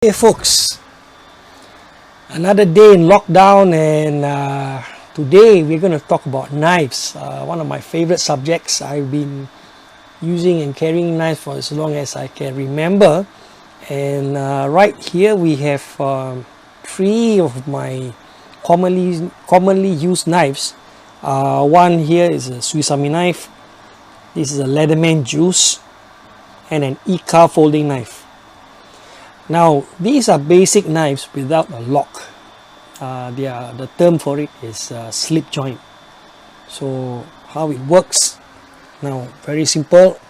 Hey folks, another day in lockdown, and today we're going to talk about knives, one of my favorite subjects. I've been using and carrying knives for as long as I can remember, and right here we have three of my commonly used knives. One here is a Swiss Army knife, this is a Leatherman Juice, and an E-car folding knife. Now, these are basic knives without a lock. The term for it is slip joint. So, how it works? Now, very simple.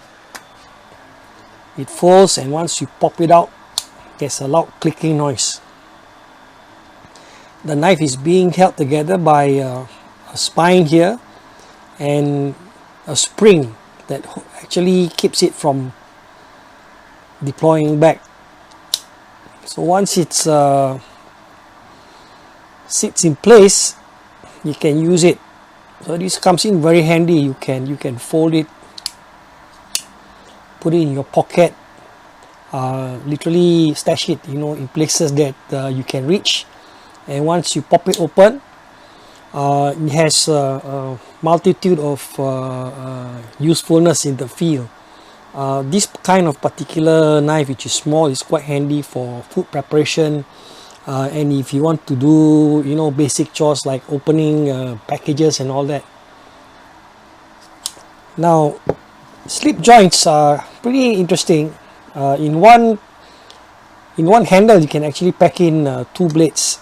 It folds, and once you pop it out, there's a loud clicking noise. The knife is being held together by a spine here and a spring that actually keeps it from deploying back. So once it sits in place, you can use it. So this comes in very handy. You can fold it, put it in your pocket, literally stash it, in places that you can reach. And once you pop it open, it has a multitude of usefulness in the field. This kind of particular knife, which is small, is quite handy for food preparation, and if you want to do basic chores like opening packages and all that. Now, slip joints are pretty interesting. In one handle you can actually pack in two blades.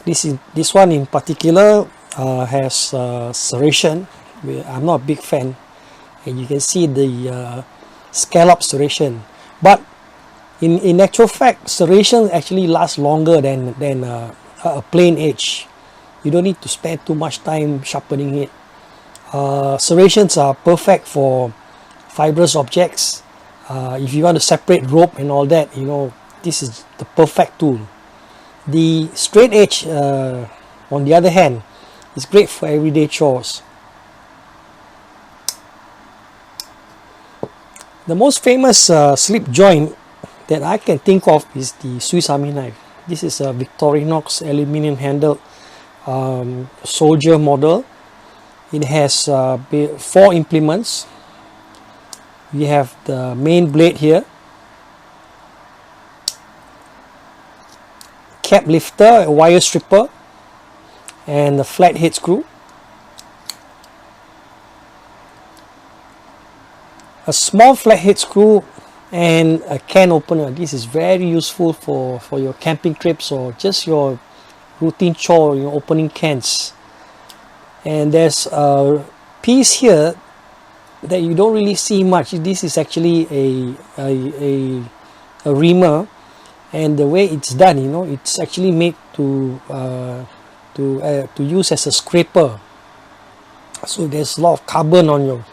This one in particular has serration. I'm not a big fan. And you can see the scallop serration, but in actual fact, serration actually lasts longer than a plain edge. You don't need to spend too much time sharpening it. Serrations are perfect for fibrous objects. If you want to separate rope and all that, this is the perfect tool. The straight edge, on the other hand, is great for everyday chores. The most famous slip joint that I can think of is the Swiss Army knife. This is a Victorinox aluminum handled soldier model. It has 4 implements. We have the main blade here, cap lifter, a wire stripper, and a flat head screw. A small flathead screw and a can opener. This is very useful for your camping trips or just your routine chore, opening cans. And there's a piece here that you don't really see much. This is actually a reamer, and the way it's done, it's actually made to use as a scraper. So there's a lot of carbon on your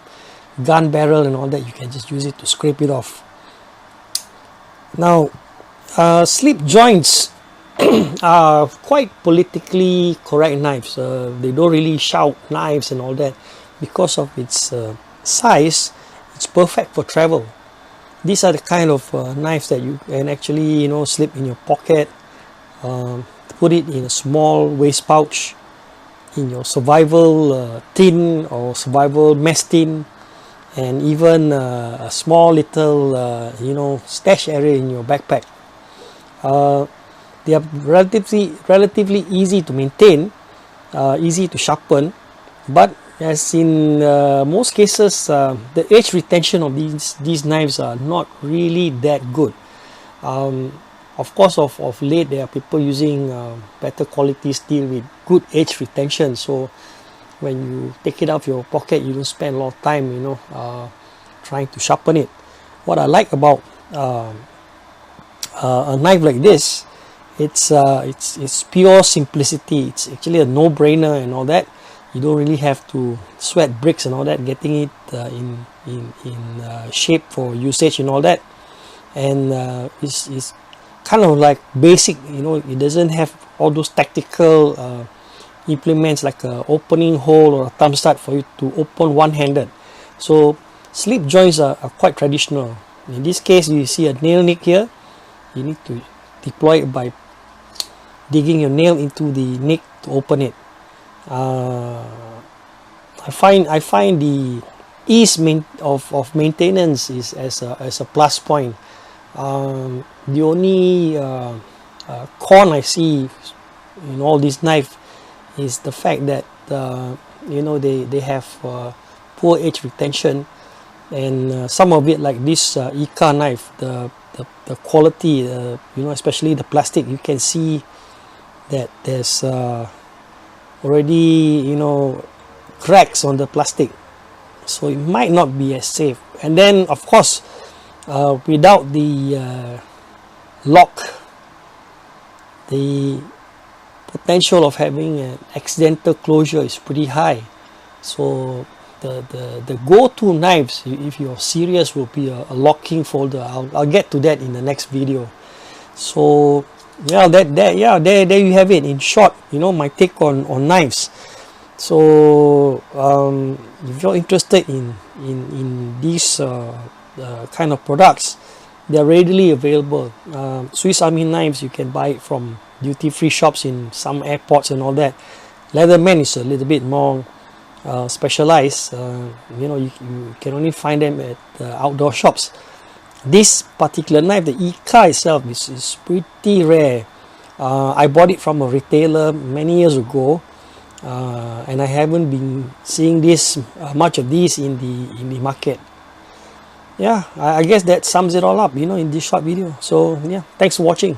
gun barrel and all that. You can just use it to scrape it off. Now, slip joints are quite politically correct knives. They don't really shout knives and all that. Because of its size, it's perfect for travel. These are the kind of knives that you can actually slip in your pocket, put it in a small waist pouch, in your survival tin or survival mess tin, and even a small little stash area in your backpack. They are relatively easy to maintain, easy to sharpen, but as in most cases, the edge retention of these knives are not really that good. Of course, of late there are people using better quality steel with good edge retention, so when you take it out of your pocket, you don't spend a lot of time, trying to sharpen it. What I like about a knife like this, it's pure simplicity. It's actually a no-brainer and all that. You don't really have to sweat bricks and all that, getting it in shape for usage and all that. And it's kind of like basic. It doesn't have all those tactical implements like a opening hole or a thumb stud for you to open one-handed. So slip joints are quite traditional. In this case, you see a nail nick here, you need to deploy it by digging your nail into the nick to open it. I find the ease of maintenance is as a plus point. The only con I see in all these knife is the fact that you know, they have poor edge retention, and some of it, like this Ika knife, the quality, you know, especially the plastic, you can see that there's already, you know, cracks on the plastic, so it might not be as safe. And then of course, without the lock, the potential of having an accidental closure is pretty high. So the go-to knives, if you're serious, will be a locking folder. I'll get to that in the next video. So yeah, there you have it. In short, you know, my take on knives. So if you're interested in these kind of products, they're readily available. Swiss Army knives, you can buy it from duty-free shops in some airports and all that. Leatherman is a little bit more specialized. You know, you can only find them at outdoor shops. This particular knife, the Ika itself, is pretty rare. I bought it from a retailer many years ago, and I haven't been seeing this much of these in the market. Yeah, I guess that sums it all up, you know, in this short video. So yeah, thanks for watching.